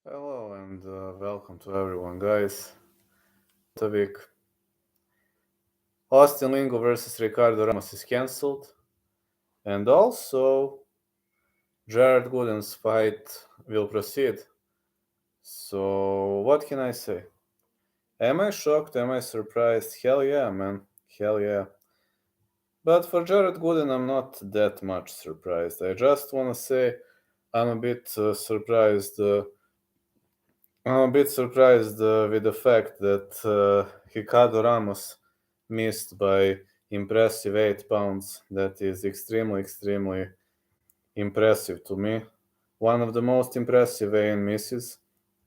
Hello and welcome to everyone, guys. The week, Austin Lingo versus Ricardo Ramos is cancelled, and also Jared Gooden's fight will proceed. So, what can I say? Am I shocked? Am I surprised? Hell yeah, man. Hell yeah. But for Jared Gooden, I'm not that much surprised. I just want to say I'm a bit surprised. I'm a bit surprised with the fact that Ricardo Ramos missed by impressive 8 pounds. That is extremely impressive to me. One of the most impressive weigh-in misses,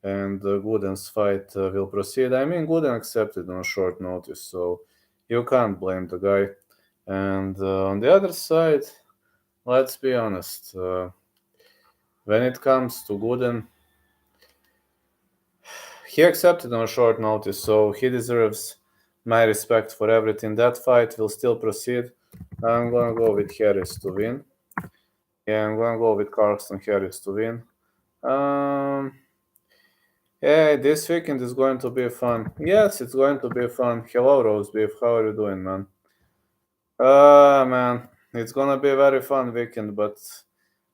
and Gooden's fight will proceed. I mean, Gooden accepted on short notice, so you can't blame the guy. And on the other side, let's be honest, when it comes to Gooden, he accepted on short notice, so he deserves my respect for everything. That fight will still proceed. I'm gonna go with Harris to win. Yeah, I'm gonna go with Carlston Harris to win. Yeah, this weekend is going to be fun. Yes, it's going to be fun. Hello, Rose Beef. How are you doing, man? Man, it's gonna be a very fun weekend, but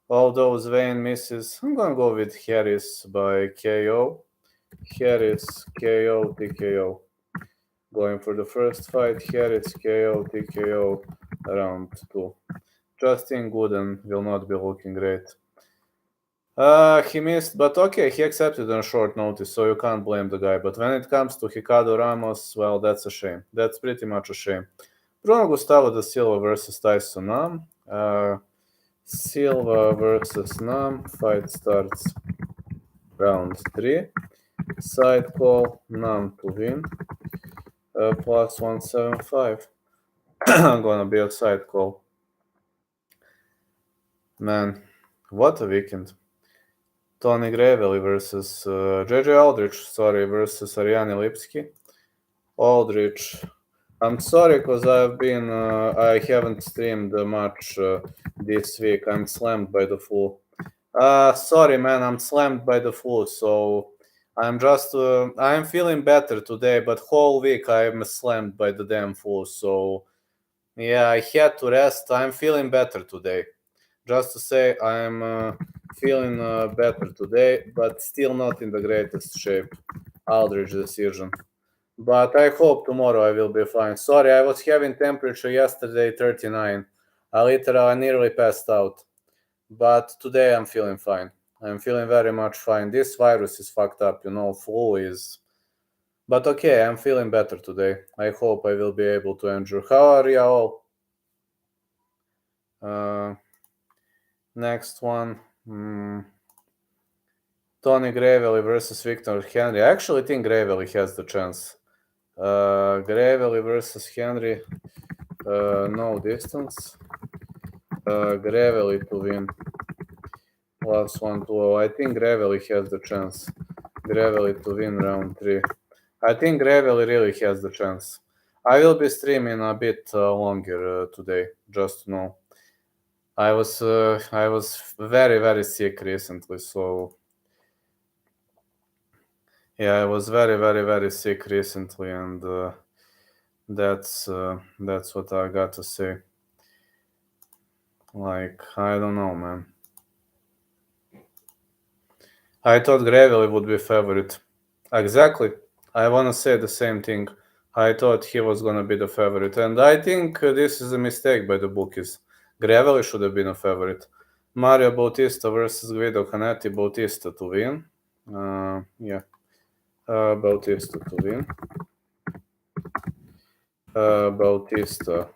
all those vain misses, I'm gonna go with Harris by KO. Harris, KO, TKO. Going for the first fight, Harris, KO, TKO, round 2. Justin Gooden will not be looking great. He missed, but okay, he accepted on short notice, so you can't blame the guy. But when it comes to Ricardo Ramos, well, that's a shame. That's pretty much a shame. Bruno Gustavo da Silva versus Tyson Nam. Silva versus Nam. Fight starts round 3. Side call, Nam to win. Plus 175. Gonna be a side call. Man, what a weekend. Tony Gravely versus JJ Aldrich, versus Ariane Lipski. Aldrich, I'm sorry because I haven't streamed much this week. I'm slammed by the flu. Sorry, man, I'm slammed by the flu, so I'm feeling better today, but whole week I'm slammed by the damn flu, so yeah, I had to rest. I'm feeling better today. Just to say, I'm feeling better today, but still not in the greatest shape. Aldrich decision. But I hope tomorrow I will be fine. Sorry, I was having temperature yesterday 39. I nearly passed out. But today I'm feeling fine. I'm feeling very much fine. This virus is fucked up, flu is. But okay, I'm feeling better today. I hope I will be able to endure. How are you all? Next one. Tony Gravely versus Victor Henry. I actually think Gravely has the chance. Gravely versus Henry. No distance. Gravely to win. Plus 1-2. I think Gravely has the chance. Gravely to win round 3. I think Gravely really has the chance. I will be streaming a bit longer today, just to know. I was very sick recently, so yeah, I was very sick recently, and that's what I got to say. Like, I don't know, man. I thought Gravely would be favorite. Exactly. I want to say the same thing. I thought he was gonna be the favorite, and I think this is a mistake by the bookies. Gravely should have been a favorite. Mario Bautista versus Guido Canetti. Bautista to win. Yeah. Bautista to win. Bautista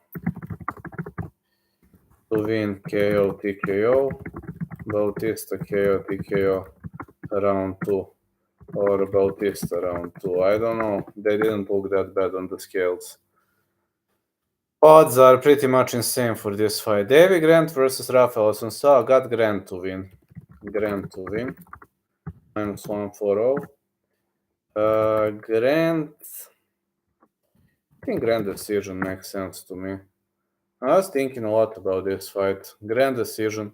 to win KO TKO. Bautista KO TKO round 2. Or Bautista round 2. I don't know. They didn't look that bad on the scales. Odds are pretty much insane for this fight. Davy Grant versus Rafael Assunção. Got Grant to win. Grant to win. Minus 140. Grant. I think Grant decision makes sense to me. I was thinking a lot about this fight. Grant decision.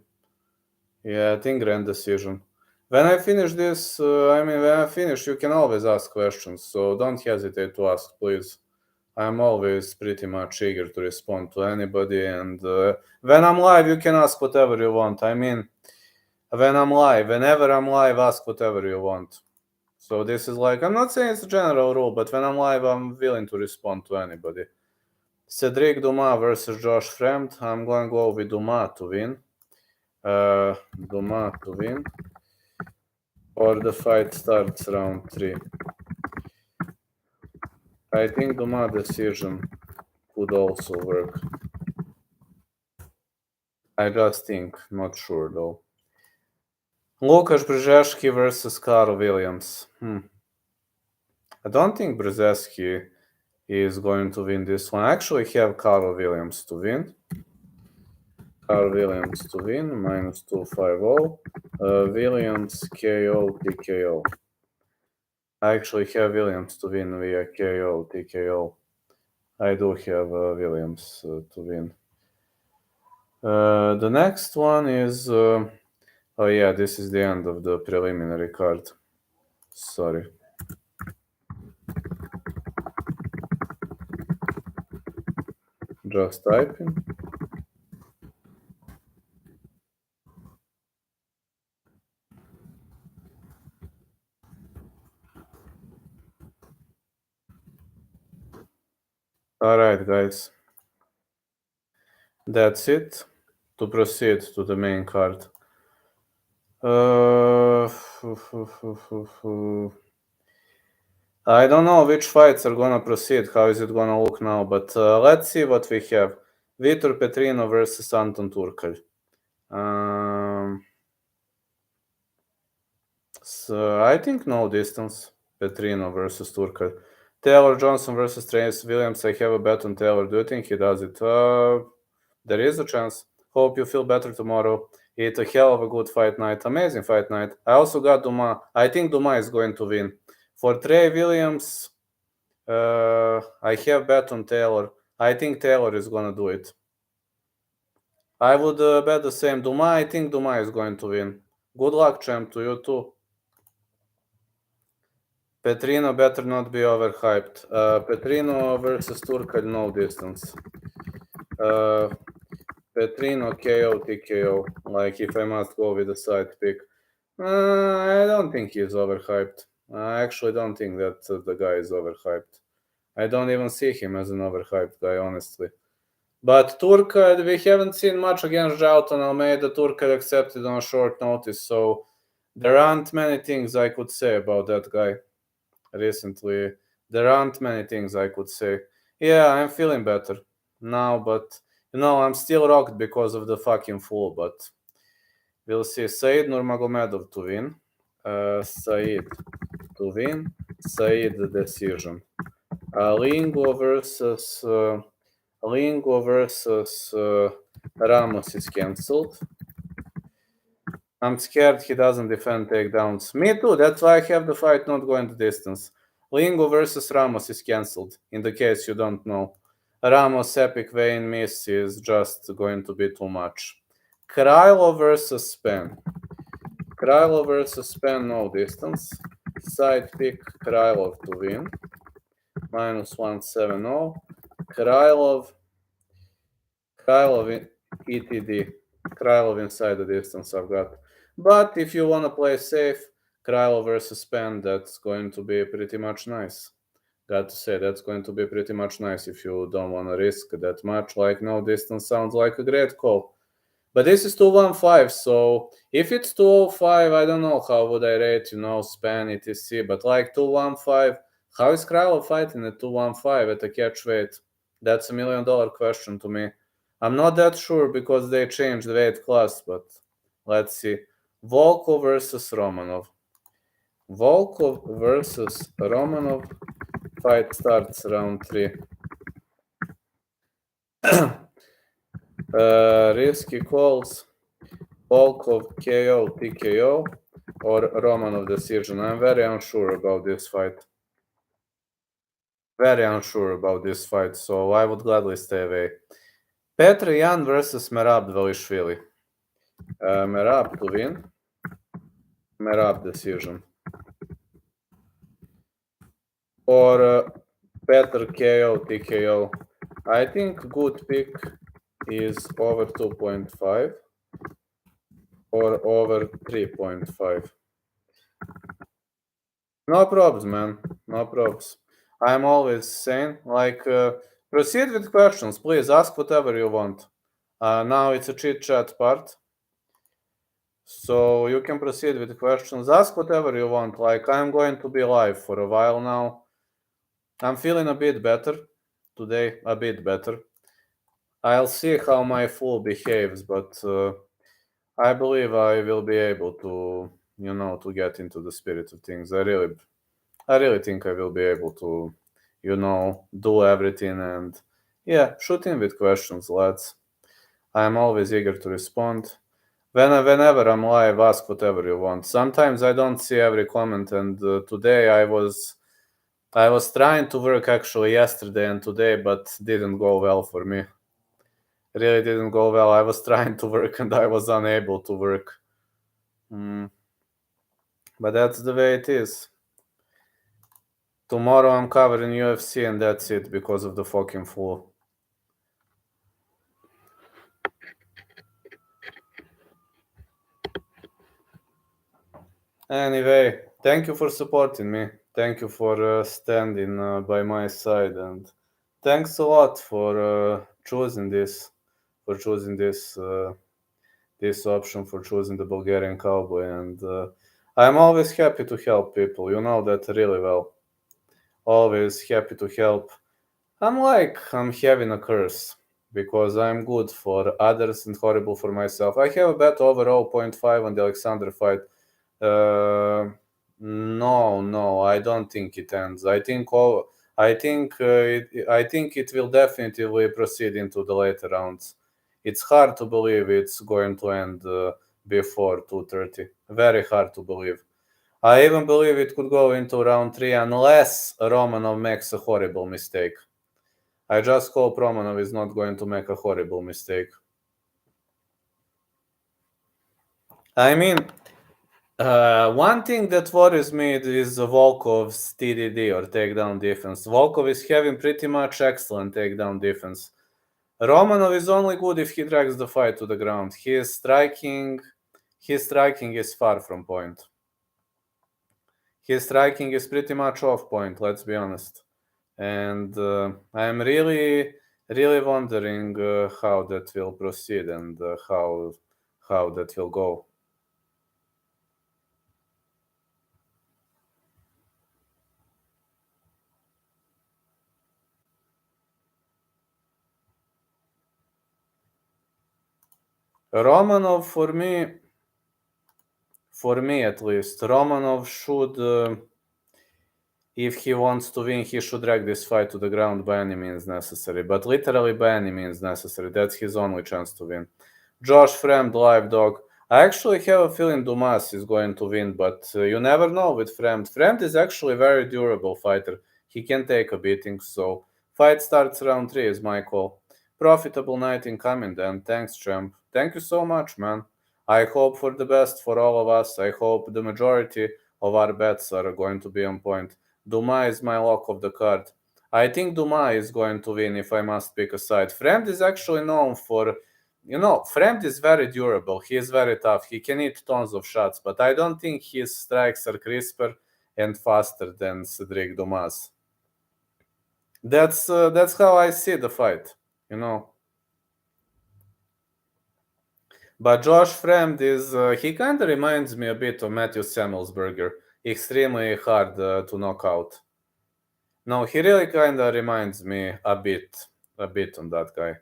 Yeah, I think Grant decision. When I finish this, when I finish, you can always ask questions, so don't hesitate to ask, please. I'm always pretty much eager to respond to anybody, and when I'm live, you can ask whatever you want. I mean, when I'm live, whenever I'm live, ask whatever you want. So this is like, I'm not saying it's a general rule, but when I'm live, I'm willing to respond to anybody. Cedric Dumas versus Josh Fremd. I'm going to go with Dumas to win. Dumas to win. Or the fight starts round 3. I think Dumas decision could also work. I just think, not sure though. Łukasz Brzeski versus Carl Williams. I don't think Brzeski is going to win this one. I actually have Carl Williams to win. Carl Williams to win, minus 250. Williams KO, TKO. I actually have Williams to win via KO, TKO. I do have Williams to win. The next one is... oh yeah, this is the end of the preliminary card. Sorry. Just typing. Alright, guys. That's it. To proceed to the main card. I don't know which fights are gonna proceed, how is it gonna look now, but let's see what we have. Vitor Petrino versus Anton Turkalj. So I think no distance. Petrino versus Turkalj. Taylor Johnson versus Trace Williams. I have a bet on Taylor. Do you think he does it? There is a chance. Hope you feel better tomorrow. It's a hell of a good fight night. Amazing fight night. I also got Dumas. I think Dumas is going to win. For Trey Williams, I have bet on Taylor. I think Taylor is going to do it. I would bet the same. Dumas, I think Dumas is going to win. Good luck, champ, to you too. Petrino better not be overhyped. Petrino versus Turkalj, no distance. Petrino KO, TKO. Like, if I must go with a side pick. I don't think he's overhyped. I actually don't think that the guy is overhyped. I don't even see him as an overhyped guy, honestly. But Turkalj, we haven't seen much against Jalton Almeida. Turkalj accepted on short notice, so there aren't many things I could say about that guy recently. There aren't many things I could say. Yeah, I'm feeling better now, but I'm still rocked because of the fucking flu, but we'll see. Said Nurmagomedov to win. Said to win. Said decision. Lingo versus Ramos is cancelled. I'm scared he doesn't defend takedowns. Me too, that's why I have the fight not going the distance. Lingo versus Ramos is cancelled, in the case you don't know. Ramos epic vein miss is just going to be too much. Krylov versus Spen. Krylov versus Spen, no distance. Side pick Krylov to win. Minus 170. Krylov ETD. Krylov inside the distance I've got. But if you want to play safe, Krylov versus Spen, that's going to be pretty much nice. Got to say, that's going to be pretty much nice if you don't want to risk that much. Like, no distance sounds like a great call. But this is 215, so if it's 205, I don't know how would I rate, Span, etc. But like 215, how is Krylov fighting at 215 at a catch weight? That's $1 million question to me. I'm not that sure because they changed the weight class, but let's see. Volkov versus Romanov. Volkov versus Romanov. Fight starts round 3. Risky calls. Volkov KO, TKO, or Romanov decision. I'm very unsure about this fight. So I would gladly stay away. Petr Yan versus Merab Dvalishvili. Merab to win. Merab decision. Or better KO, TKO. I think good pick is over 2.5 or over 3.5. No problems, man. No problems. I'm always saying, proceed with questions. Please ask whatever you want. Now it's a chit chat part. So you can proceed with questions. Ask whatever you want. Like, I'm going to be live for a while now. I'm feeling a bit better today, a bit better. I'll see how my flu behaves, but I believe I will be able to, to get into the spirit of things. I really think I will be able to, do everything and yeah, shoot in with questions, lads. I'm always eager to respond. Whenever I'm live, ask whatever you want. Sometimes I don't see every comment, and today I was trying to work actually yesterday and today, but didn't go well for me. Really didn't go well. I was trying to work and I was unable to work. But that's the way it is. Tomorrow I'm covering UFC and that's it because of the fucking flu. Anyway, thank you for supporting me. Thank you for standing by my side, and thanks a lot for choosing this, this option, for choosing the Bulgarian Cowboy. And I'm always happy to help people. You know that really well. Always happy to help. I'm having a curse because I'm good for others and horrible for myself. I have a bet over 0.5 on the Alexander fight. No, I don't think it ends. I think it will definitely proceed into the later rounds. It's hard to believe it's going to end before 2:30. Very hard to believe. I even believe it could go into round 3 unless Romanov makes a horrible mistake. I just hope Romanov is not going to make a horrible mistake. I mean, one thing that worries me is Volkov's TDD or takedown defense. Volkov is having pretty much excellent takedown defense. Romanov is only good if he drags the fight to the ground. His striking is far from point. His striking is pretty much off point, let's be honest. And I'm really wondering how that will proceed and how that will go. Romanov, for me at least, Romanov should, if he wants to win, he should drag this fight to the ground by any means necessary. But literally by any means necessary. That's his only chance to win. Josh Fremd, live dog. I actually have a feeling Dumas is going to win, but you never know with Fremd. Fremd is actually a very durable fighter. He can take a beating, so fight starts round 3 is my call. Profitable night incoming then. Thanks, champ. Thank you so much, man. I hope for the best for all of us. I hope the majority of our bets are going to be on point. Dumas is my lock of the card. I think Dumas is going to win if I must pick a side. Fremd is actually known for, Fremd is very durable. He is very tough. He can eat tons of shots, but I don't think his strikes are crisper and faster than Cedric Dumas. That's how I see the fight, But Josh Fremd he kind of reminds me a bit of Matthew Semmelsberger. Extremely hard to knock out. No, he really kind of reminds me a bit on that guy.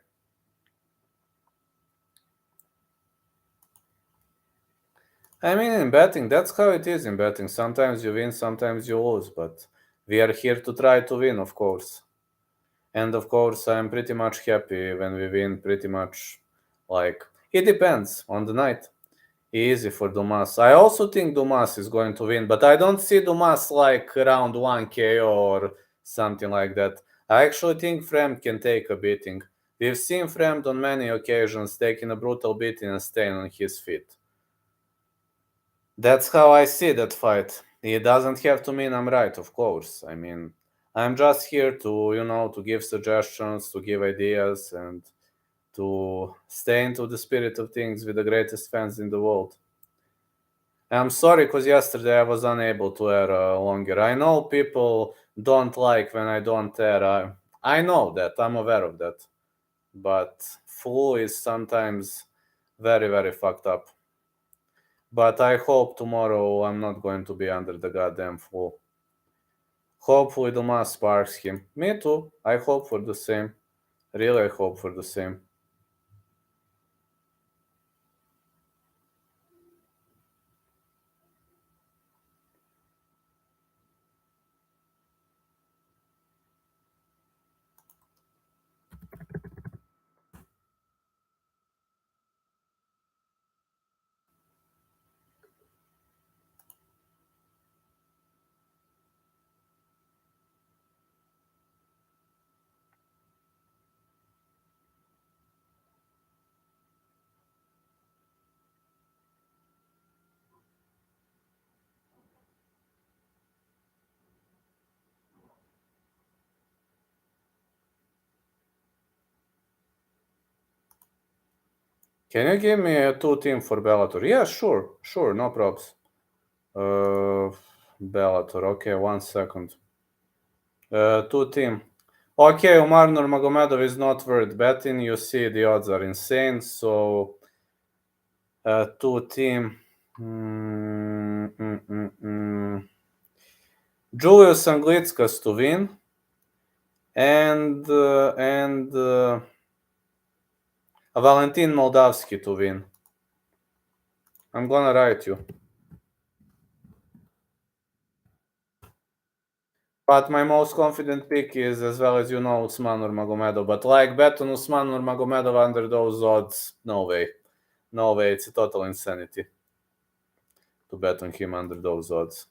I mean, in betting, that's how it is in betting. Sometimes you win, sometimes you lose, but we are here to try to win, of course. And of course, I'm pretty much happy when we win, pretty much it depends on the night. Easy for Dumas. I also think Dumas is going to win, but I don't see Dumas like round 1 KO or something like that. I actually think Fremd can take a beating. We've seen Fremd on many occasions taking a brutal beating and staying on his feet. That's how I see that fight. It doesn't have to mean I'm right, of course. I mean, I'm just here to, to give suggestions, to give ideas, and to stay into the spirit of things with the greatest fans in the world. I'm sorry because yesterday I was unable to air longer. I know people don't like when I don't air. I know that. I'm aware of that. But flu is sometimes very, very fucked up. But I hope tomorrow I'm not going to be under the goddamn flu. Hopefully the mask sparks him. Me too. I hope for the same. Really, I hope for the same. Can you give me a two team for Bellator? Yeah, sure, no props. Bellator, okay, 1 second. Two team. Okay, Umar Nurmagomedov is not worth betting. You see, the odds are insane. So, two team. Julius Anglitskas to win, and Valentin Moldavsky to win. I'm gonna write you. But my most confident pick is, as well as you know, Usman Nurmagomedov. But like bet on Usman Nurmagomedov under those odds, no way. No way, it's a total insanity to bet on him under those odds.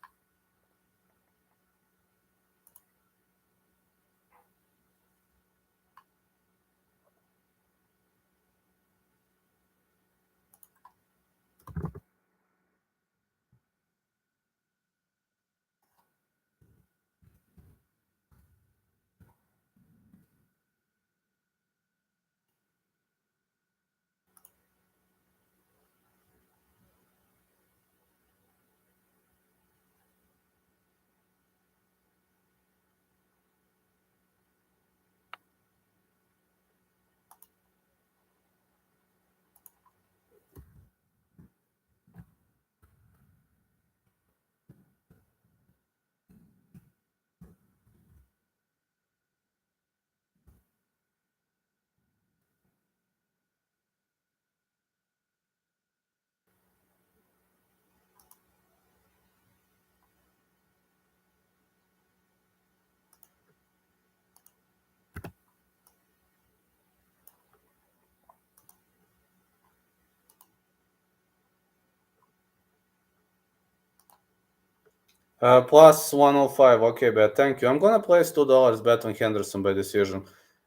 Plus 105. Okay, bet. Thank you. I'm gonna place $2 bet on Henderson by decision.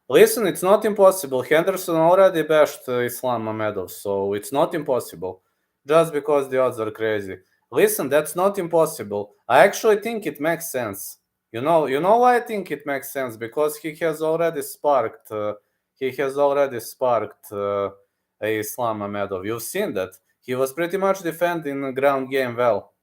Listen, it's not impossible. Henderson already bashed Islam Mamedov, so it's not impossible. Just because the odds are crazy. Listen, that's not impossible. I actually think it makes sense. You know why I think it makes sense? Because he has already sparked. Islam Mamedov. You've seen that. He was pretty much defending the ground game well.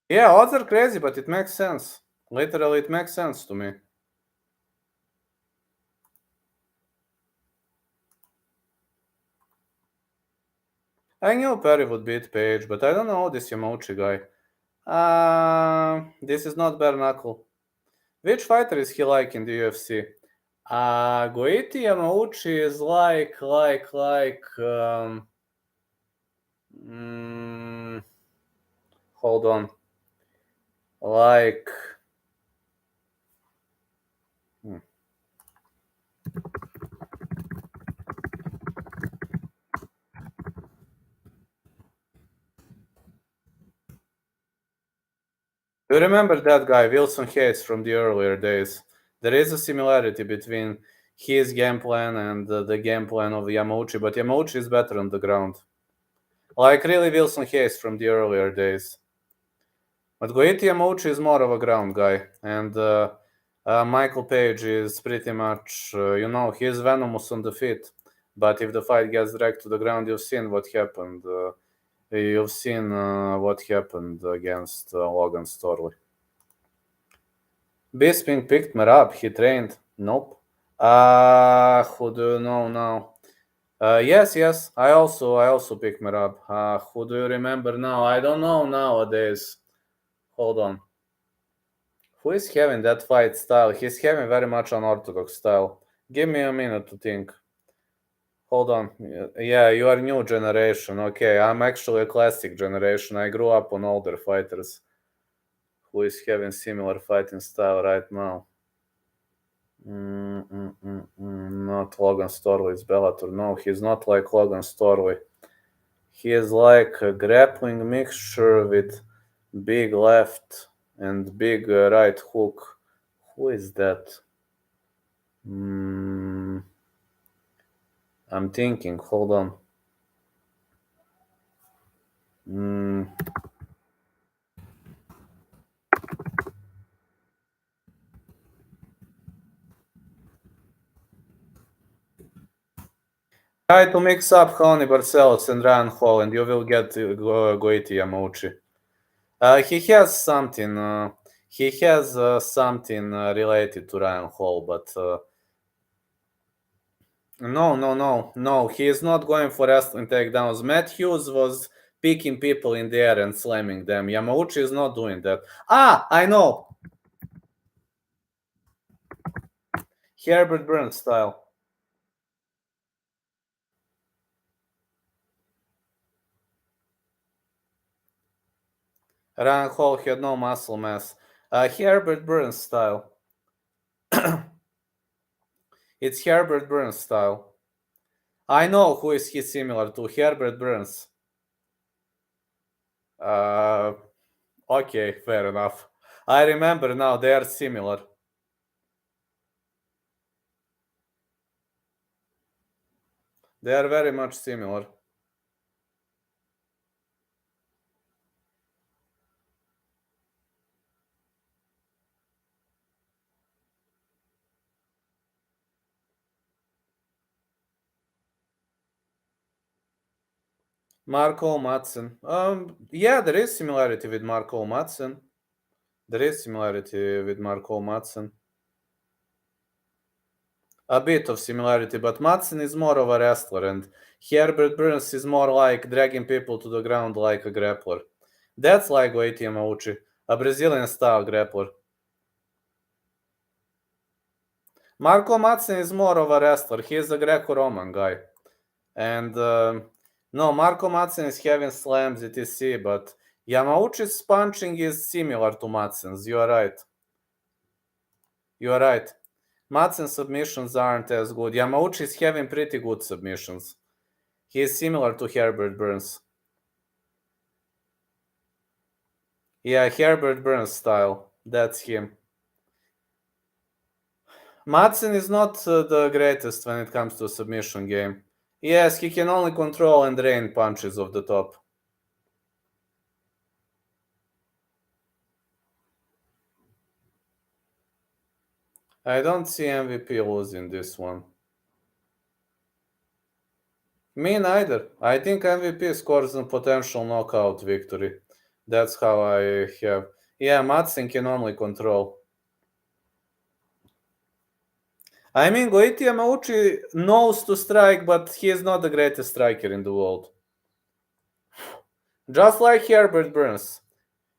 Yeah, odds are crazy, but it makes sense. Literally, it makes sense to me. I knew Perry would beat Page, but I don't know this Yamauchi guy. This is not bare knuckle. Which fighter is he like in the UFC? Goiti Yamauchi is hold on. Like, do you remember that guy, Wilson Hayes, from the earlier days? There is a similarity between his game plan and the game plan of Yamauchi, but Yamauchi is better on the ground. Like, really, Wilson Hayes from the earlier days. But Goiti Yamauchi is more of a ground guy, and Michael Page is pretty much, he's venomous on the feet. But if the fight gets dragged to the ground, you've seen what happened. You've seen what happened against Logan Storley. Bisping picked Merab. He trained. Nope. Who do you know now? Yes. I also picked Merab. Who do you remember now? I don't know nowadays. Hold on. Who is having that fight style? He's having very much unorthodox style. Give me a minute to think. Hold on. Yeah, you are new generation. Okay, I'm actually a classic generation. I grew up on older fighters who is having similar fighting style right now. Not Logan Storley, it's Bellator. No, he's not like Logan Storley. He is like a grappling mixture with big left and big right hook. Who is that? I'm thinking. Hold on. Try to mix up Honey Barcelos and Ryan Hall, and you will get Goiti Yamauchi. He has something. He has something related to Ryan Hall, but no. He is not going for wrestling takedowns. Matt Hughes was picking people in the air and slamming them. Yamauchi is not doing that. I know. Herbert Burns style. Ryan Hall had no muscle mass. Herbert Burns style. It's Herbert Burns style. I know who is he similar to. Herbert Burns. Okay, fair enough. I remember now, they are similar. They are very much similar. Marco Madsen. Yeah, there is similarity with Marco Madsen. A bit of similarity, but Madsen is more of a wrestler, and Herbert Burns is more like dragging people to the ground like a grappler. That's like Goiti Yamauchi, a Brazilian-style grappler. Marco Madsen is more of a wrestler. He is a Greco-Roman guy. And no, Marco Madsen is having slams, etc. But Yamauchi's punching is similar to Madsen's. You are right. Madsen's submissions aren't as good. Yamauchi is having pretty good submissions. He is similar to Herbert Burns. Yeah, Herbert Burns style. That's him. Madsen is not the greatest when it comes to submission game. Yes, he can only control and drain punches off the top. I don't see MVP losing this one. Me neither. I think MVP scores a potential knockout victory. That's how I have. Yeah, Madsen can only control. I mean, Goiti Yamauchi knows to strike, but he is not the greatest striker in the world. Just like Herbert Burns.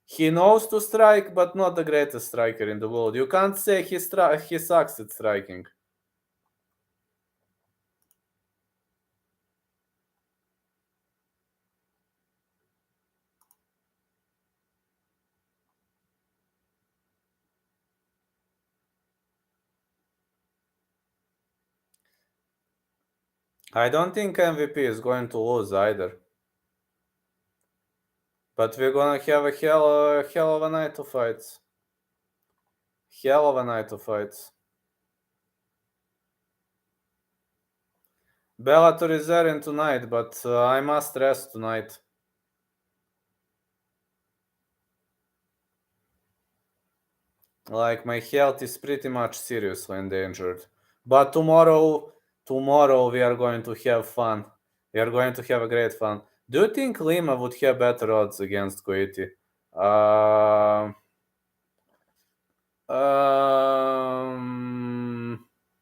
He knows to strike, but not the greatest striker in the world. You can't say he sucks at striking. I don't think MVP is going to lose either. But we're gonna have a hell of a night of fights. Hell of a night of fights. Bellator is airing tonight, but I must rest tonight. Like, my health is pretty much seriously endangered. But tomorrow we are going to have fun. We are going to have a great fun. Do you think Lima would have better odds against Goiti? Um,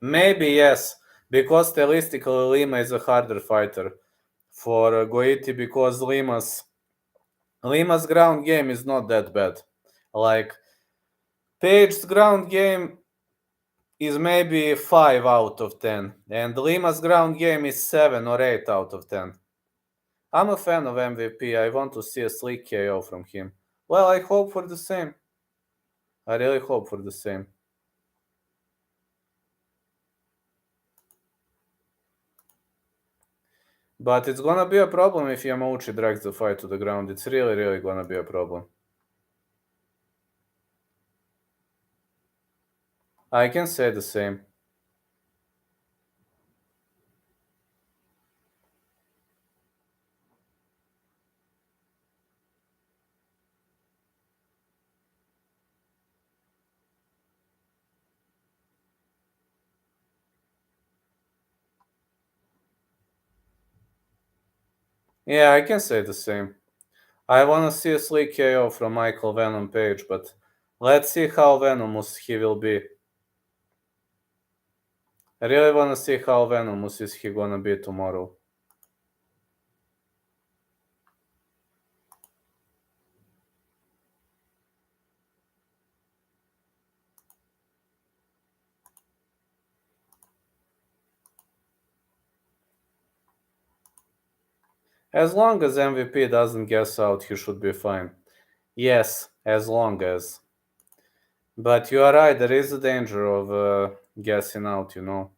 Maybe yes, because stylistically Lima is a harder fighter for Goiti because Lima's ground game is not that bad. Like, Page's ground game is maybe 5 out of 10, and Lima's ground game is 7 or 8 out of 10. I'm a fan of MVP. I want to see a slick KO from him. Well, I hope for the same. I really hope for the same. But it's gonna be a problem if Yamauchi drags the fight to the ground. It's really, really gonna be a problem. I can say the same. Yeah, I can say the same. I wanna see a slick KO from Michael Venom Page, but let's see how venomous he will be. I really wanna see how venomous is he gonna be tomorrow. As long as MVP doesn't guess out, he should be fine. Yes, as long as. But you are right, there is a danger of guessing out, you know.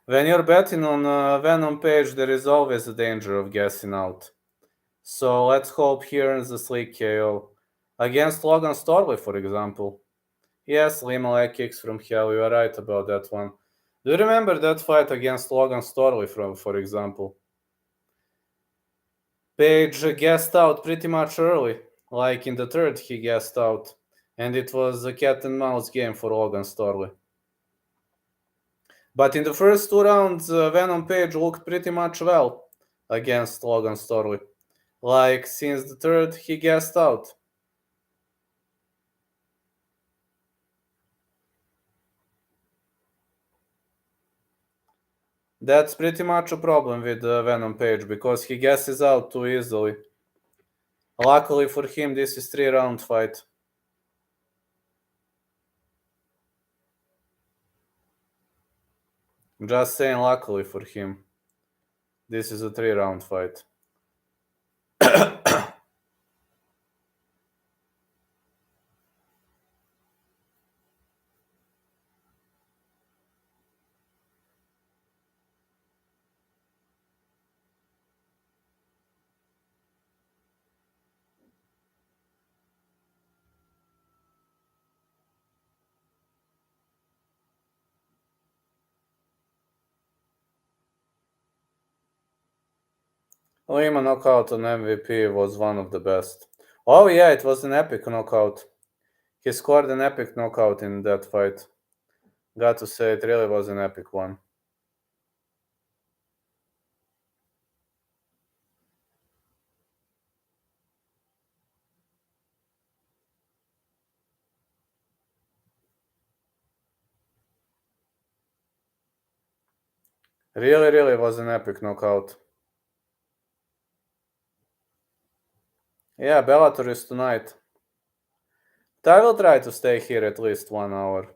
When you're betting on Venom Page, there is always a danger of guessing out. So let's hope he earns the slick KO. Against Logan Storley, for example. Yes, Lima leg kicks from hell, you are right about that one. Do you remember that fight against Logan Storley, for example? Page guessed out pretty much early, like in the third he guessed out, and it was a cat and mouse game for Logan Storley. But in the first 2 rounds, Venom Page looked pretty much well against Logan Storley. Like, since the third, he guessed out. That's pretty much a problem with Venom Page, because he guesses out too easily. Luckily for him, this is 3-round fight. I'm just saying, luckily for him, this is a 3-round fight. Lima knockout on MVP was one of the best. Oh yeah, it was an epic knockout. He scored an epic knockout in that fight. Got to say, it really was an epic one. Really was an epic knockout. Yeah, Bellator is tonight. I will try to stay here at least 1 hour.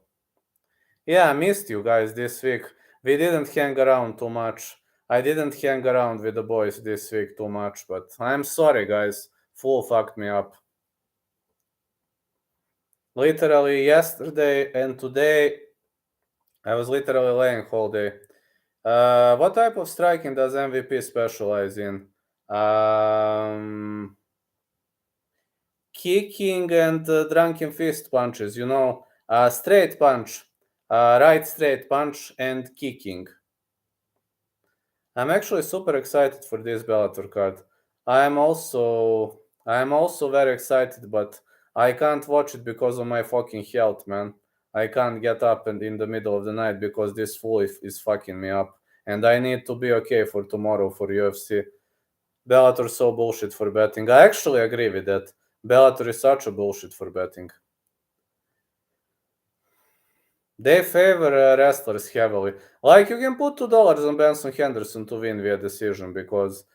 Yeah, I missed you guys this week. We didn't hang around too much. I didn't hang around with the boys this week too much, but I'm sorry, guys. Flu fucked me up. Literally yesterday and today, I was literally laying whole day. What type of striking does MVP specialize in? Kicking and drunken fist punches, straight punch, right straight punch and kicking. I'm actually super excited for this Bellator card. I am also very excited, but I can't watch it because of my fucking health, man. I can't get up and in the middle of the night because this flu is fucking me up, and I need to be okay for tomorrow for UFC. Bellator so bullshit for betting. I actually agree with that. Bellator is such a bullshit for betting. They favor wrestlers heavily. Like, you can put $2 on Benson Henderson to win via decision because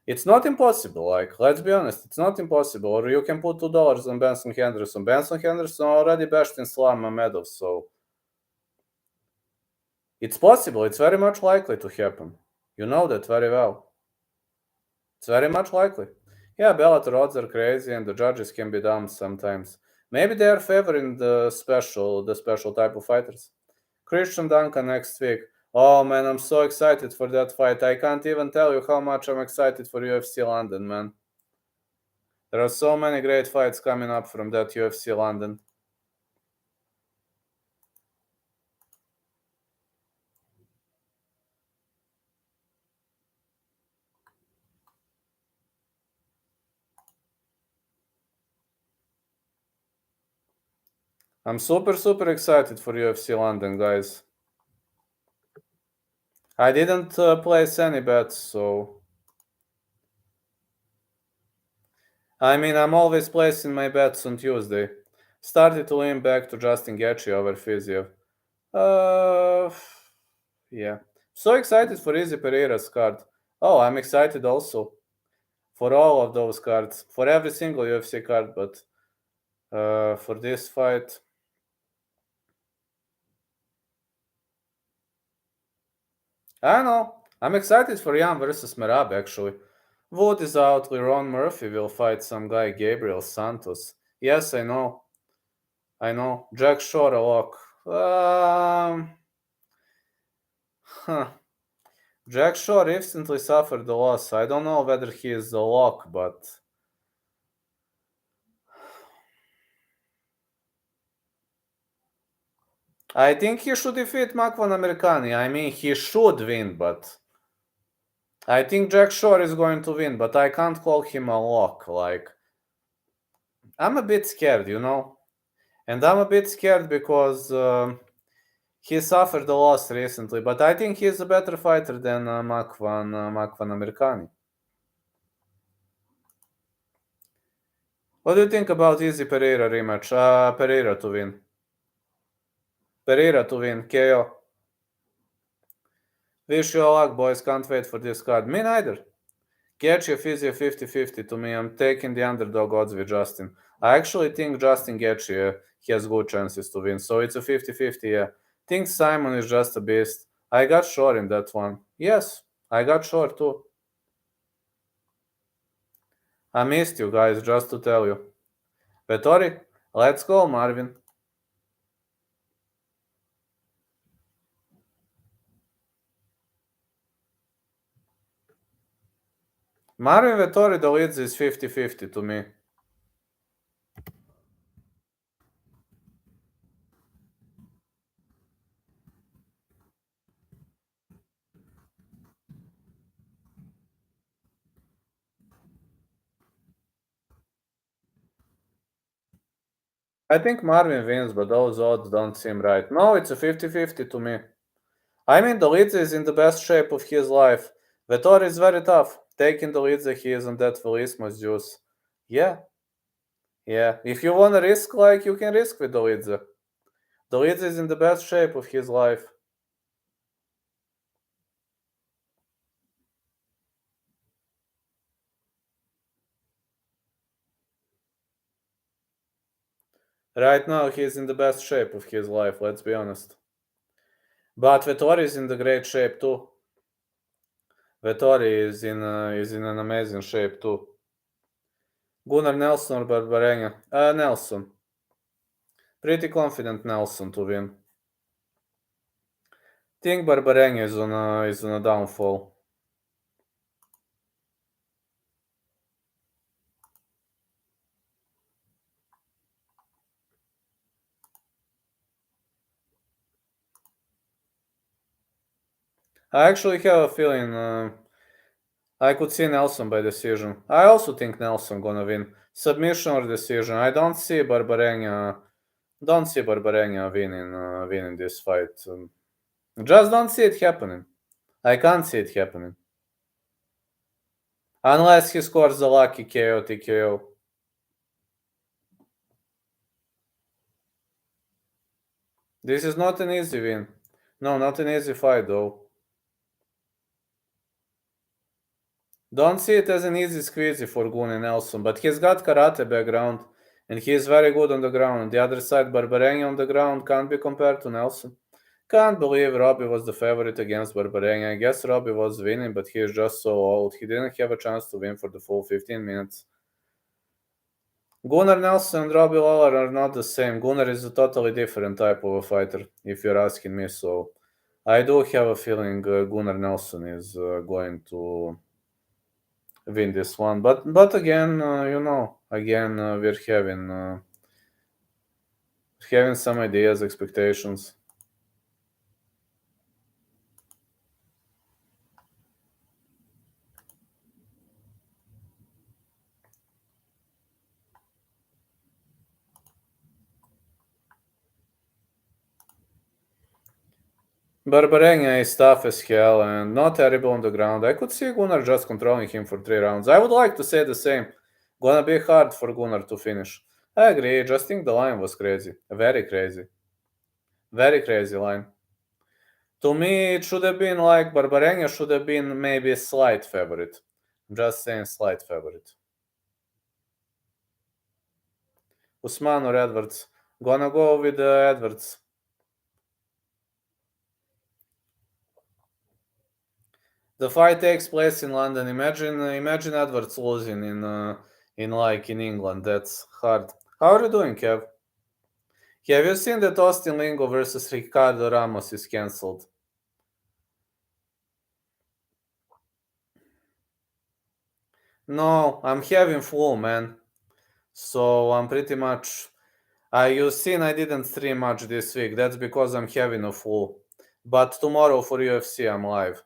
it's not impossible. Like, let's be honest, it's not impossible. Or you can put $2 on Benson Henderson. Benson Henderson already bashed in Islam Mamedov, so it's possible. It's very much likely to happen. You know that very well. It's very much likely. Yeah, Bellator odds are crazy, and the judges can be dumb sometimes. Maybe they are favoring the special type of fighters. Christian Duncan next week. Oh man, I'm so excited for that fight. I can't even tell you how much I'm excited for UFC London, man. There are so many great fights coming up from that UFC London. I'm super excited for UFC London, guys. I didn't place any bets, so I mean, I'm always placing my bets on Tuesday. Started to lean back to Justin Gaethje over Fiziev. Yeah. So excited for Izzy Pereira's card. Oh, I'm excited also for all of those cards, for every single UFC card, but for this fight, I don't know. I'm excited for Jan versus Merab, actually. Wood is out, Leron Murphy will fight some guy, Gabriel Santos. Yes, I know. Jack Shore a lock. Huh. Jack Shore instantly suffered a loss. I don't know whether he is a lock, but I think he should defeat Makwan Americani. I mean, he should win, but I think Jack Shore is going to win, but I can't call him a lock. Like, I'm a bit scared, and I'm a bit scared because he suffered a loss recently, but I think he's a better fighter than Makwan Americani. What do you think about Izzy Pereira rematch? Pereira to win. Pereira to win. KO. Wish you all luck, boys. Can't wait for this card. Me neither. Gaethje Fiziev 50-50 to me. I'm taking the underdog odds with Justin. I actually think Justin Gaethje has good chances to win, so it's a 50-50, yeah. Think Simon is just a beast. I got Shore in that one. Yes, I got Shore too. I missed you guys, just to tell you. Vettori, let's go, Marvin. Marvin Vettori, the leads is 50-50 to me. I think Marvin wins, but those odds don't seem right. No, it's a 50-50 to me. I mean, the Lidze is in the best shape of his life. Vettori is very tough. Taking the Lidze, he isn't that Velismos juice. Yeah. If you want to risk, like, you can risk with the Lidze. The Lidze is in the best shape of his life. Right now, he's in the best shape of his life, let's be honest. But Vettori is in the great shape too. Vettori is in an amazing shape too. Gunnar Nelson or Barbarenga? Nelson. Pretty confident Nelson to win. Think Barbarenga is on a downfall. I actually have a feeling I could see Nelson by decision. I also think Nelson gonna win. Submission or decision. I don't see Barbarenga. Don't see Barbarenga winning this fight. Just don't see it happening. I can't see it happening. Unless he scores a lucky KO TKO. This is not an easy win. No, not an easy fight though. Don't see it as an easy squeezy for Gunnar Nelson, but he's got karate background and he is very good on the ground. On the other side, Barbarenga on the ground can't be compared to Nelson. Can't believe Robbie was the favorite against Barbarenga. I guess Robbie was winning, but he is just so old. He didn't have a chance to win for the full 15 minutes. Gunnar Nelson and Robbie Lawler are not the same. Gunnar is a totally different type of a fighter, if you're asking me. So I do have a feeling Gunnar Nelson is going to win this one. But again, again we're having some ideas, expectations. Barbarenga is tough as hell and not terrible on the ground. I could see Gunnar just controlling him for 3 rounds. I would like to say the same. Gonna be hard for Gunnar to finish. I agree, just think the line was crazy. Very crazy. Very crazy line. To me, it should have been like Barbarenga should have been maybe a slight favorite. I'm just saying slight favorite. Usman or Edwards? Gonna go with Edwards. The fight takes place in London. Imagine Edwards losing in England. That's hard. How are you doing, Kev? Have you seen that Austin Lingo versus Ricardo Ramos is cancelled? No, I'm having flu, man. So I'm pretty much. You've seen I didn't stream much this week. That's because I'm having a flu. But tomorrow for UFC, I'm live.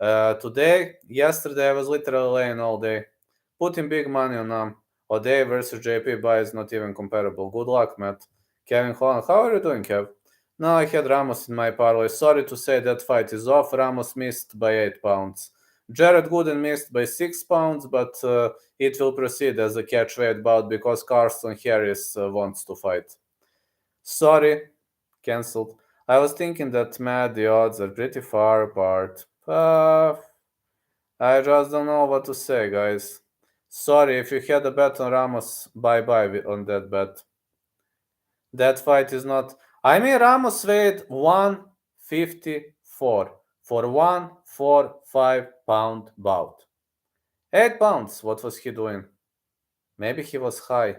Yesterday, I was literally laying all day, putting big money on O'Day versus JP Buy is not even comparable. Good luck, Matt. Kevin Holland, how are you doing, Kev? No, I had Ramos in my parlay. Sorry to say that fight is off. Ramos missed by 8 pounds. Jared Gooden missed by 6 pounds, but it will proceed as a catchweight bout because Carson Harris wants to fight. Sorry, cancelled. I was thinking that, Matt, the odds are pretty far apart. I just don't know what to say, guys. Sorry, if you had a bet on Ramos, bye-bye on that bet. That fight is not... I mean, Ramos weighed 154 for 145-pound bout. 8 pounds, what was he doing? Maybe he was high.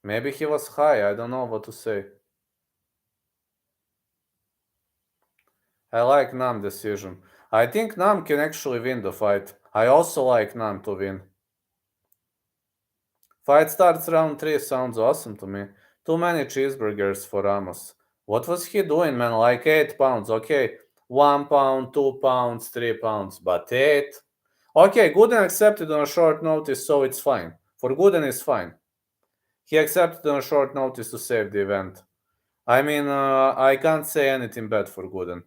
Maybe he was high, I don't know what to say. I like Nam decision. I think Nam can actually win the fight. I also like Nam to win. Fight starts round 3 sounds awesome to me. Too many cheeseburgers for Ramos. What was he doing, man? Like 8 pounds, okay. 1 pound, 2 pounds, 3 pounds, but 8? Okay, Gooden accepted on a short notice, so it's fine. For Gooden, it's fine. He accepted on a short notice to save the event. I mean, I can't say anything bad for Gooden.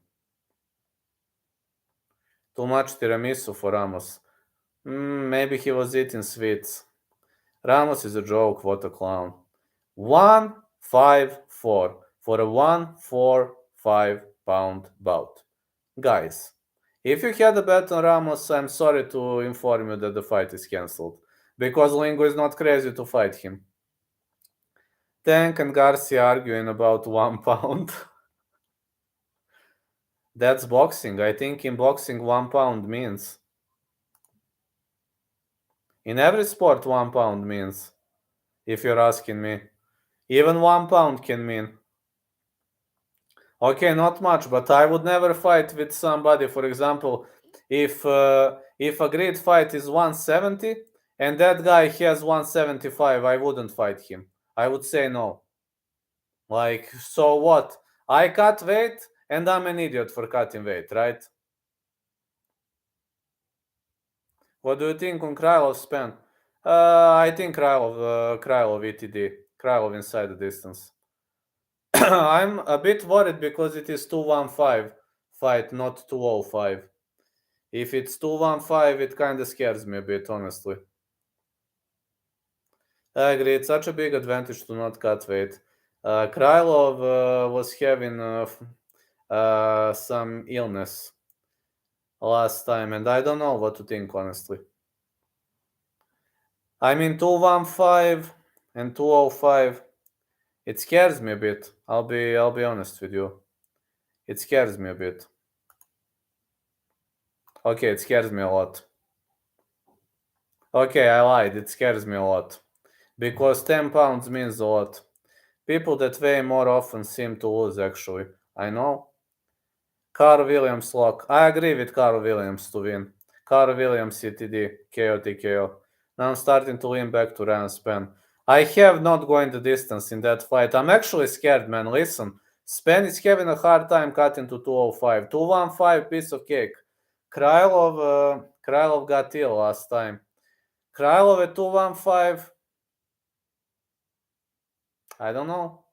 Too much tiramisu for Ramos. Maybe he was eating sweets. Ramos is a joke, what a clown. 154 for a 145-pound bout. Guys, if you had a bet on Ramos, I'm sorry to inform you that the fight is cancelled. because Lingo is not crazy to fight him. Tank and Garcia arguing about 1 pound. That's boxing. I think in boxing 1 pound means. In every sport 1 pound means, if you're asking me. Even 1 pound can mean. Okay, not much, but I would never fight with somebody. For example, if agreed fight is 170 and that guy has 175, I wouldn't fight him. I would say no. Like, so what? I cut weight and I'm an idiot for cutting weight, right? What do you think on Krylov span? I think Krylov ETD. Krylov inside the distance. I'm a bit worried because it is 215 fight, not 205. If it's 215, it kind of scares me a bit, honestly. I agree, it's such a big advantage to not cut weight. Krylov was having some illness last time, and I don't know what to think, honestly. I mean, 215 and 205, it scares me a bit. I'll be honest with you. It scares me a bit. Okay, it scares me a lot. Okay, I lied. It scares me a lot. Because 10 pounds means a lot. People that weigh more often seem to lose, actually. I know. Carl Williams lock. I agree with Carl Williams to win. Carl Williams CTD, KO TKO. Now I'm starting to lean back to Ryan Span. I have not going the distance in that fight. I'm actually scared, man. Listen, Span is having a hard time cutting to 205. 215, piece of cake. Krylov got ill last time. Krylov at 215, I don't know.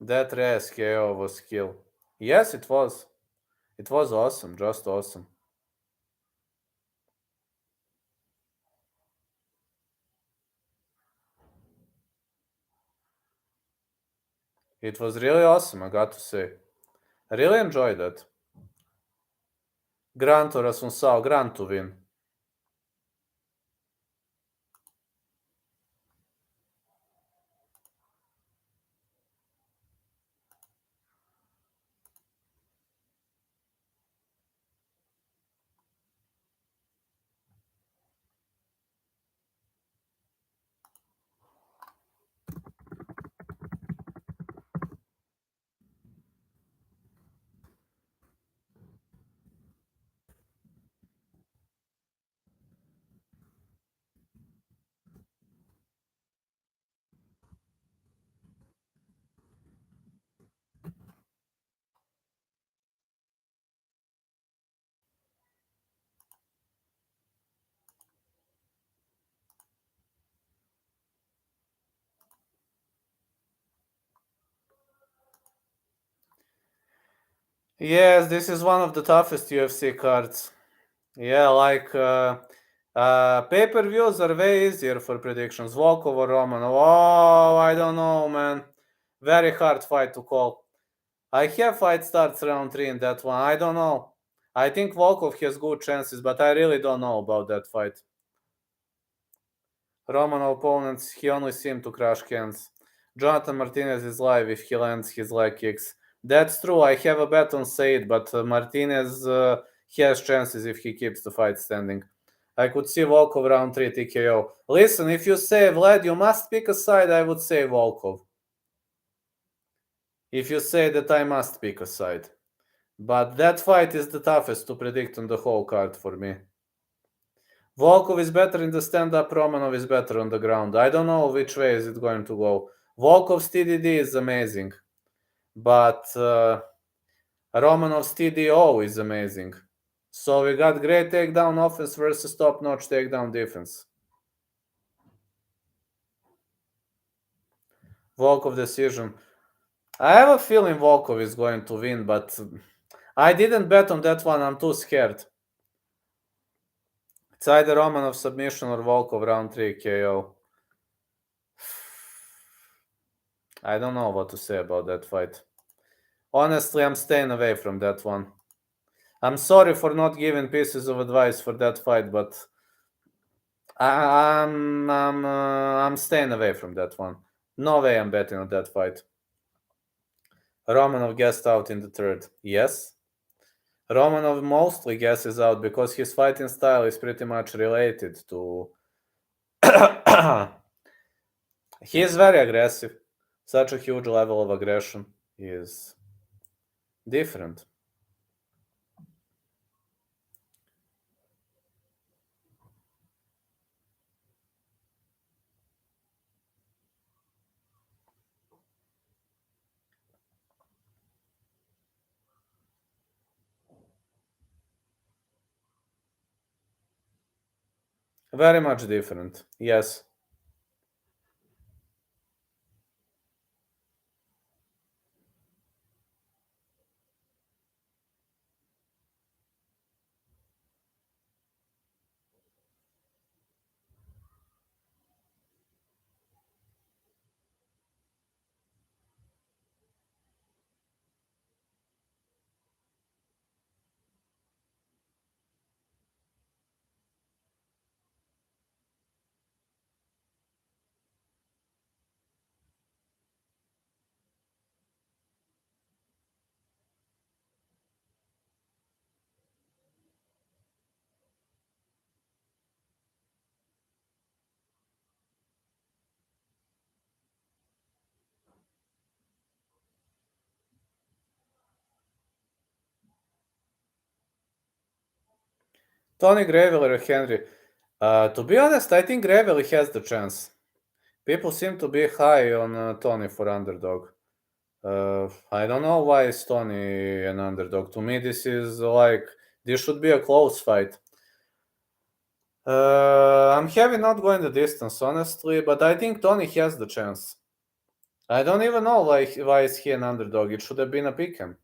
That Reyes KO was skill. Yes, it was. It was awesome, just awesome. It was really awesome, I got to say. I really enjoyed it. Granto Rasunçao, Granto win. Yes, this is one of the toughest UFC cards. Yeah, like pay-per-views are way easier for predictions. Volkov or Romanov. Oh, I don't know, man. Very hard fight to call. I have fight starts round 3 in that one. I don't know. I think Volkov has good chances, but I really don't know about that fight. Roman opponents, he only seemed to crush cans. Jonathan Martinez is live if he lands his leg kicks. That's true. I have a bet on Said, but Martinez has chances if he keeps the fight standing. I could see Volkov round 3 TKO. Listen, if you say Vlad, you must pick a side, I would say Volkov. If you say that I must pick a side. But that fight is the toughest to predict on the whole card for me. Volkov is better in the stand-up, Romanov is better on the ground. I don't know which way is it going to go. Volkov's TDD is amazing, but Romanov's TDO is amazing. So we got great takedown offense versus top-notch takedown defense. Volkov decision. I have a feeling Volkov is going to win, but I didn't bet on that one. I'm too scared. It's either Romanov submission or Volkov round 3 KO. I don't know what to say about that fight. Honestly, I'm staying away from that one. I'm sorry for not giving pieces of advice for that fight, but I'm staying away from that one. No way I'm betting on that fight. Romanov guessed out in the third. Yes. Romanov mostly guesses out because his fighting style is pretty much related to... He is very aggressive. Such a huge level of aggression is different. Very much different. Yes. Tony Gravely or Henry? To be honest, I think Gravely has the chance. People seem to be high on Tony for underdog. I don't know why is Tony an underdog. To me, this should be a close fight. I'm heavy not going the distance, honestly, but I think Tony has the chance. I don't even know why is he an underdog. It should have been a pick'em.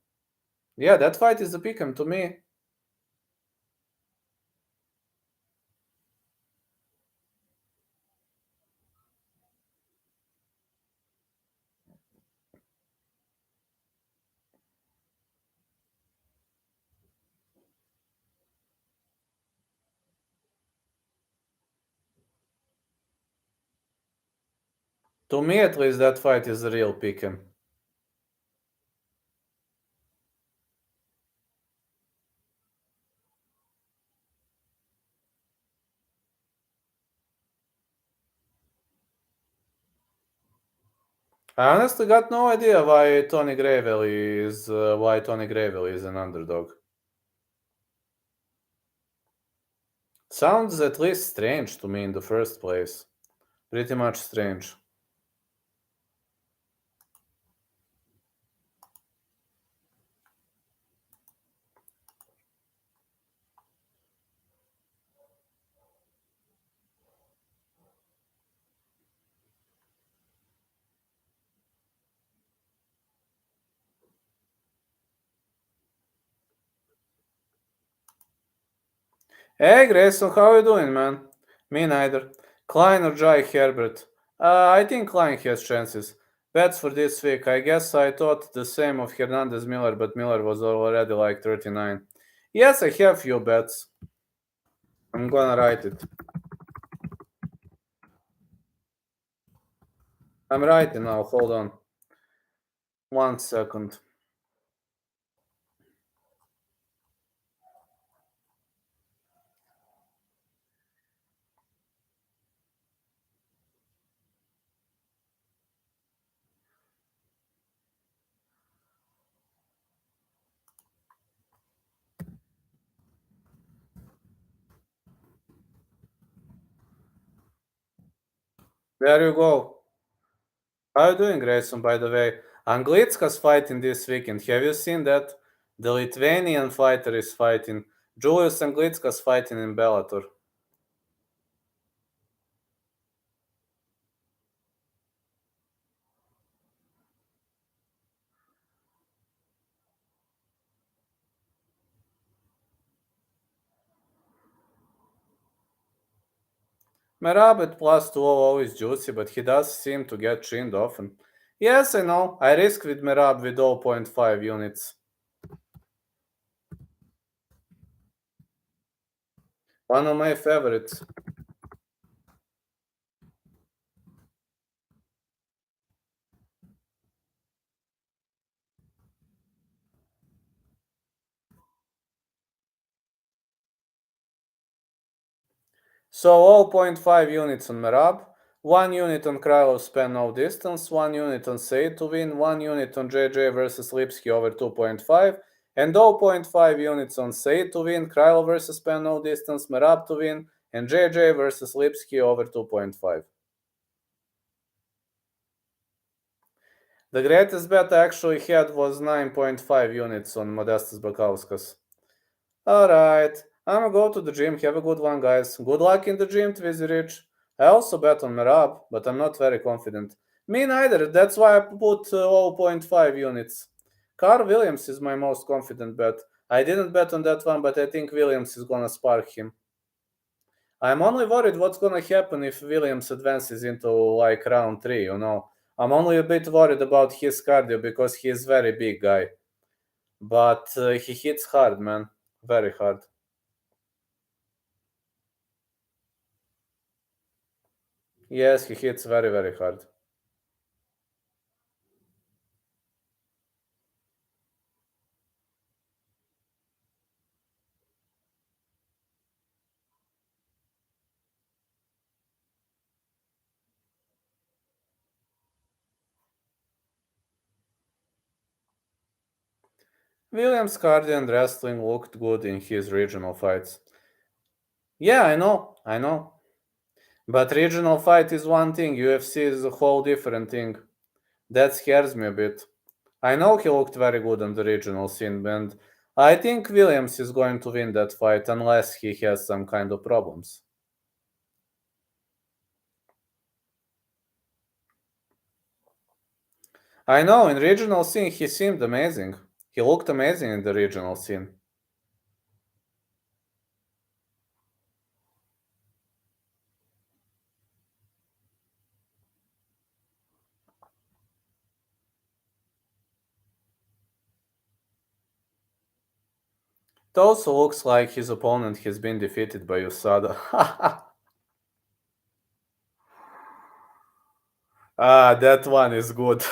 Yeah, that fight is a pick'em to me. To me, at least, that fight is a real pick'em. I honestly got no idea why Tony Gravely is an underdog. Sounds at least strange to me in the first place. Pretty much strange. Hey Grayson, how you doing, man? Me neither. Klein or Jai Herbert? I think Klein has chances. Bets for this week. I guess I thought the same of Hernandez Miller, but Miller was already like 39. Yes, I have few bets. I'm gonna write it. I'm writing now, hold on. 1 second. There you go. How you doing, Grayson, by the way? Anglitskas fighting this weekend. Have you seen that? The Lithuanian fighter is fighting. Julius Anglitskas fighting in Bellator. Merab at +2 always juicy, but he does seem to get chinned often. Yes, I know. I risk with Merab with 0.5 units. One of my favorites. So 0.5 units on Merab, 1 unit on Krylov span no distance, 1 unit on Said to win, 1 unit on JJ versus Lipsky over 2.5, and 0.5 units on Said to win, Krylov versus span no distance, Merab to win, and JJ versus Lipsky over 2.5. The greatest bet I actually had was 9.5 units on Modestas Bakauskas. Alright, I'ma go to the gym. Have a good one, guys. Good luck in the gym, Twizzy Rich. I also bet on Merab, but I'm not very confident. Me neither, that's why I put 0.5 units. Carl Williams is my most confident bet. I didn't bet on that one, but I think Williams is gonna spark him. I'm only worried what's gonna happen if Williams advances into like round 3, you know. I'm only a bit worried about his cardio because he is very big guy. But he hits hard, man. Very hard. Yes, he hits very, very hard. Williams' cardio and wrestling looked good in his regional fights. Yeah, I know. But regional fight is one thing, UFC is a whole different thing. That scares me a bit. I know he looked very good on the regional scene, and I think Williams is going to win that fight unless he has some kind of problems. I know, in regional scene he seemed amazing. He looked amazing in the regional scene. It also looks like his opponent has been defeated by USADA. Ah, that one is good.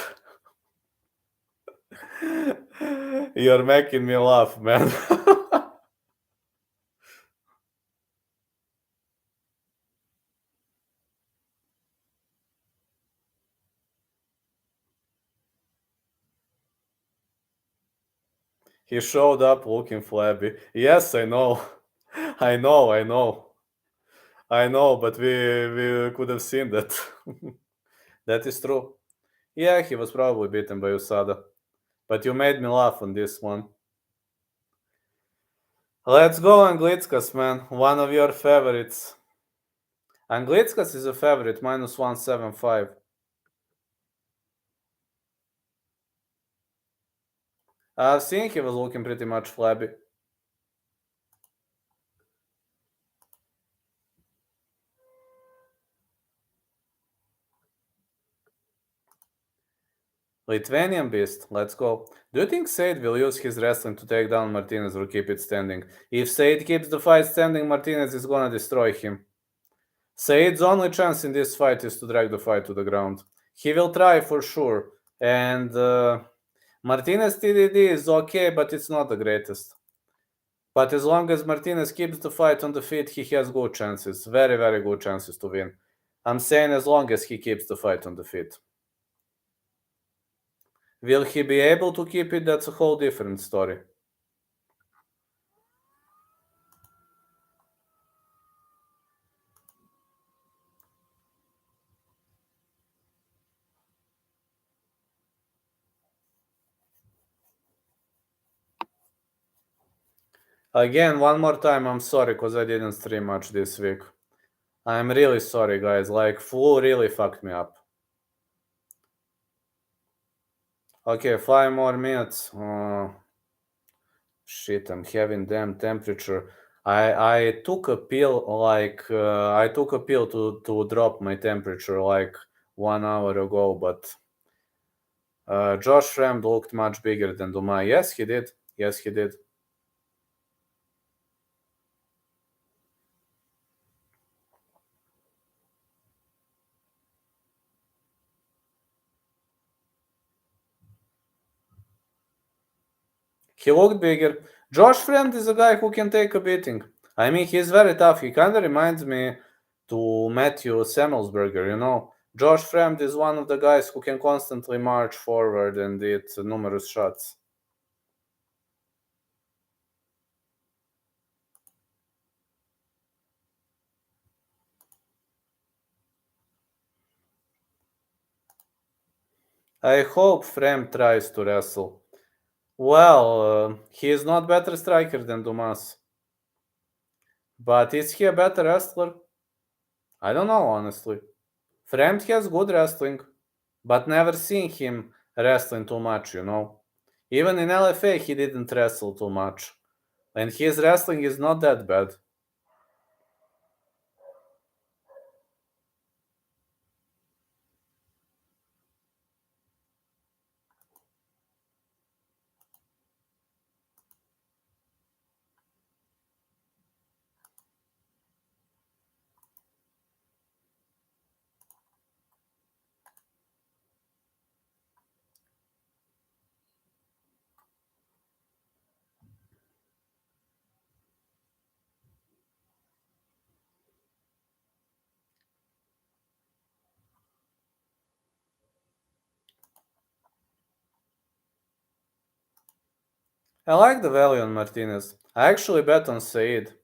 You're making me laugh, man. He showed up looking flabby. Yes, I know. I know. I know, but we could have seen that. That is true. Yeah, he was probably beaten by USADA. But you made me laugh on this one. Let's go, Anglitskas, man. One of your favorites. Anglitskas is a favorite, minus 175. I've seen he was looking pretty much flabby. Lithuanian Beast, let's go. Do you think Said will use his wrestling to take down Martinez or keep it standing? If Said keeps the fight standing, Martinez is gonna destroy him. Said's only chance in this fight is to drag the fight to the ground. He will try for sure. And Martinez TDD is okay, but it's not the greatest. But as long as Martinez keeps the fight on the feet, he has good chances. Very, very good chances to win. I'm saying as long as he keeps the fight on the feet. Will he be able to keep it? That's a whole different story. Again, one more time, I'm sorry because I didn't stream much this week. I'm really sorry, guys. Like, flu really fucked me up. Okay, 5 more minutes. Shit, I'm having damn temperature. I took a pill I took a pill to drop my temperature like 1 hour ago, but Josh Fremd looked much bigger than Dumais. Yes, he did. Yes, he did. He looked bigger. Josh Fremd is a guy who can take a beating. I mean, he's very tough. He kind of reminds me to Matthew Semmelsberger, you know. Josh Fremd is one of the guys who can constantly march forward and hit numerous shots. I hope Fremd tries to wrestle. Well, he is not better striker than Dumas. But is he a better wrestler? I don't know, honestly. Fremd has good wrestling, but never seen him wrestling too much, you know. Even in LFA, he didn't wrestle too much. And his wrestling is not that bad. I like the value on Martinez. I actually bet on Said.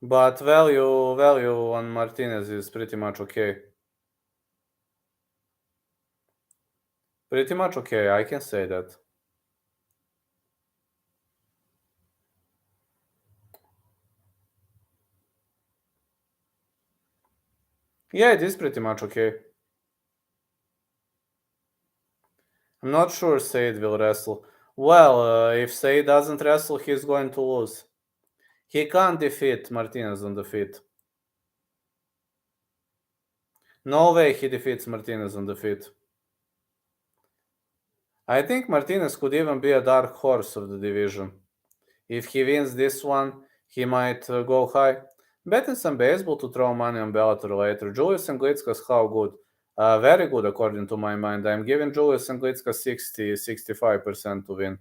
But value on Martinez is pretty much okay. Pretty much okay, I can say that. Yeah, it is pretty much okay. I'm not sure Said will wrestle. Well, if Said doesn't wrestle, he's going to lose. He can't defeat Martinez on the feet. No way he defeats Martinez on the feet. I think Martinez could even be a dark horse of the division. If he wins this one, he might go high. Betting some baseball to throw money on Bellator later. Julius Anglitskas, how good? Very good according to my mind. I'm giving Julius Anglitskas 65% to win.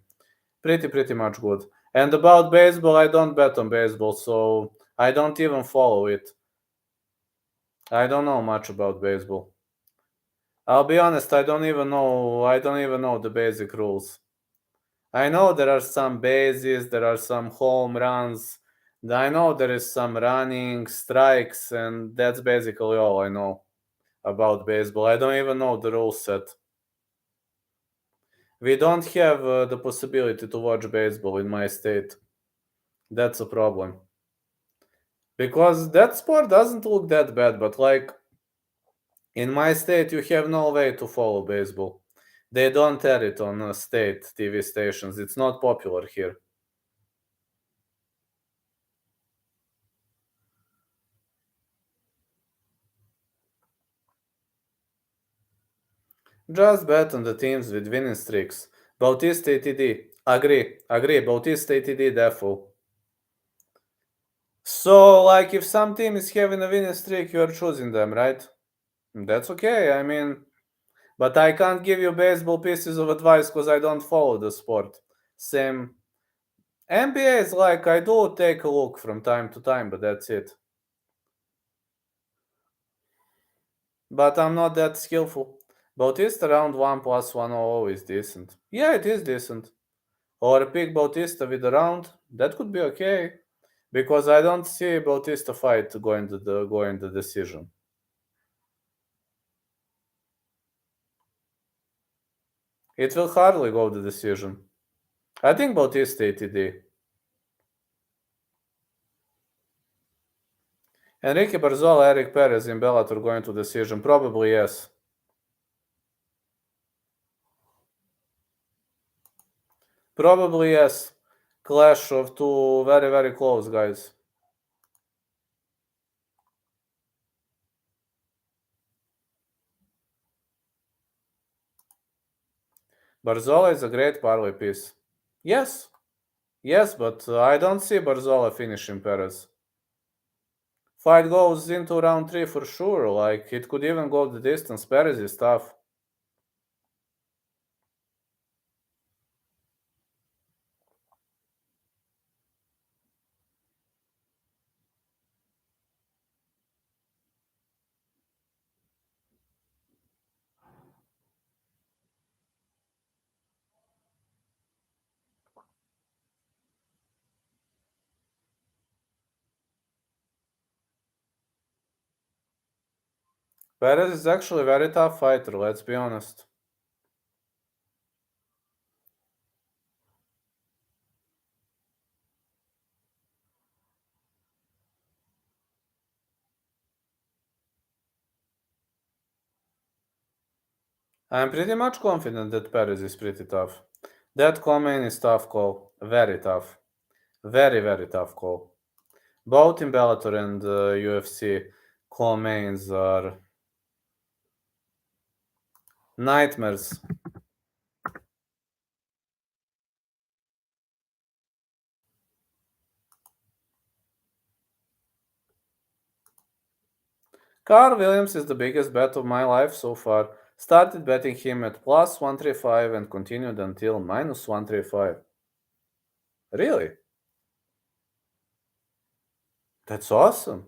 Pretty much good. And about baseball, I don't bet on baseball, so I don't even follow it. I don't know much about baseball. I'll be honest, I don't even know the basic rules. I know there are some bases, there are some home runs. I know there is some running, strikes, and that's basically all I know about baseball. I don't even know the rule set. We don't have the possibility to watch baseball in my state. That's a problem. Because that sport doesn't look that bad, but like in my state, you have no way to follow baseball. They don't air it on state TV stations. It's not popular here. Just bet on the teams with winning streaks. Bautista ATD. Agree. Bautista ATD defo. So, like, if some team is having a winning streak, you are choosing them, right? That's okay. I mean, but I can't give you baseball pieces of advice because I don't follow the sport. Same. NBA is like, I do take a look from time to time, but that's it. But I'm not that skillful. Bautista round 1 plus 100 is decent. Yeah, it is decent. Or pick Bautista with a round. That could be okay. Because I don't see Bautista fight going the decision. It will hardly go the decision. I think Bautista ATD. Enrique Barzola, Eric Perez in Bellator going to decision. Probably yes. Probably yes. Clash of two very, very close guys. Barzola is a great parlay piece. Yes, yes, but I don't see Barzola finishing Perez. Fight goes into round 3 for sure, like it could even go the distance. Perez is tough. Perez is actually a very tough fighter, let's be honest. I'm pretty much confident that Perez is pretty tough. That comment is tough call. Very tough. Very, very tough call. Both in Bellator and UFC, call mains are nightmares. Carl Williams is the biggest bet of my life so far. Started betting him at plus 135 and continued until minus 135. Really? That's awesome.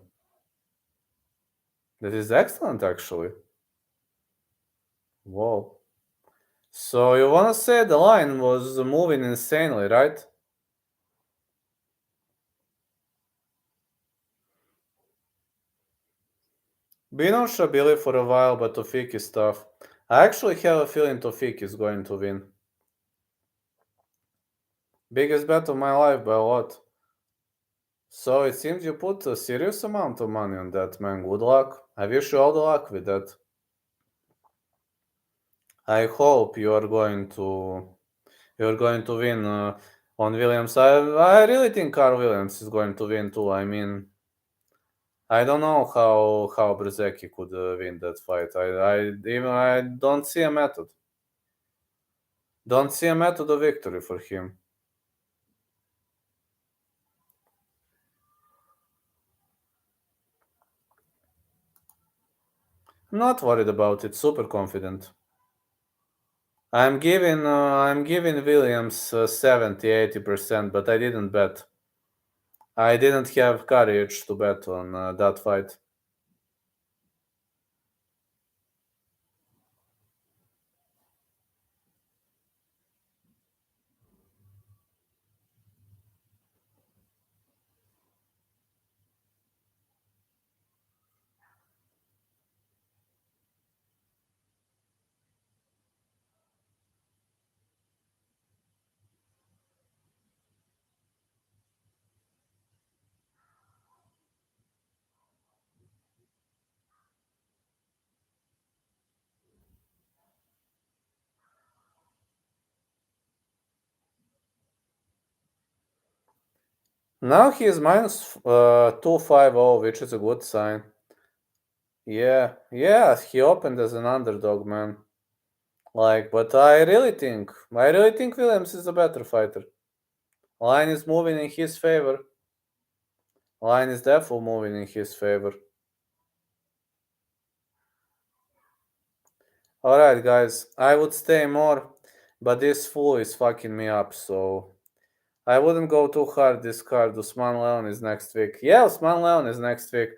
That is excellent, actually. Whoa. So you wanna say the line was moving insanely, right? Been on Shabili for a while, but Tofik is tough. I actually have a feeling Tofik is going to win. Biggest bet of my life by a lot. So it seems you put a serious amount of money on that, man. Good luck. I wish you all the luck with that. I hope you're going to win on Williams. I really think Carl Williams is going to win too. I mean, I don't know how Brzezicki could win that fight. I don't see a method. Don't see a method of victory for him. I'm not worried about it. Super confident. I'm giving Williams 70-80%, but I didn't bet. I didn't have courage to bet on that fight. Now he is minus 250, which is a good sign. Yeah, he opened as an underdog, man. Like, but I really think Williams is a better fighter. Line is moving in his favor. Line is definitely moving in his favor. Alright, guys, I would stay more, but this fool is fucking me up, so I wouldn't go too hard this card. Usman Leon is next week. Yeah, Usman Leon is next week,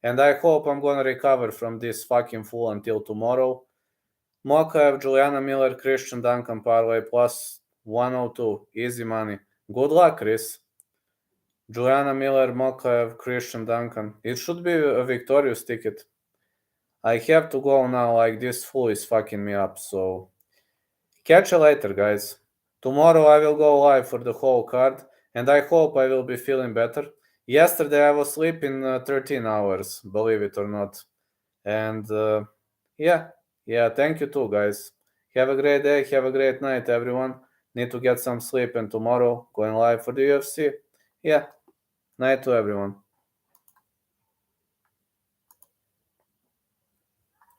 and I hope I'm gonna recover from this fucking fool until tomorrow. Mokaev, Juliana Miller, Christian Duncan parlay plus 102. Easy money. Good luck, Chris. Juliana Miller, Mokaev, Christian Duncan. It should be a victorious ticket. I have to go now, like this fool is fucking me up, so catch you later, guys. Tomorrow I will go live for the whole card, and I hope I will be feeling better. Yesterday I was sleeping 13 hours, believe it or not. And yeah, thank you too, guys. Have a great day, have a great night, everyone. Need to get some sleep, and tomorrow going live for the UFC. Yeah, night to everyone.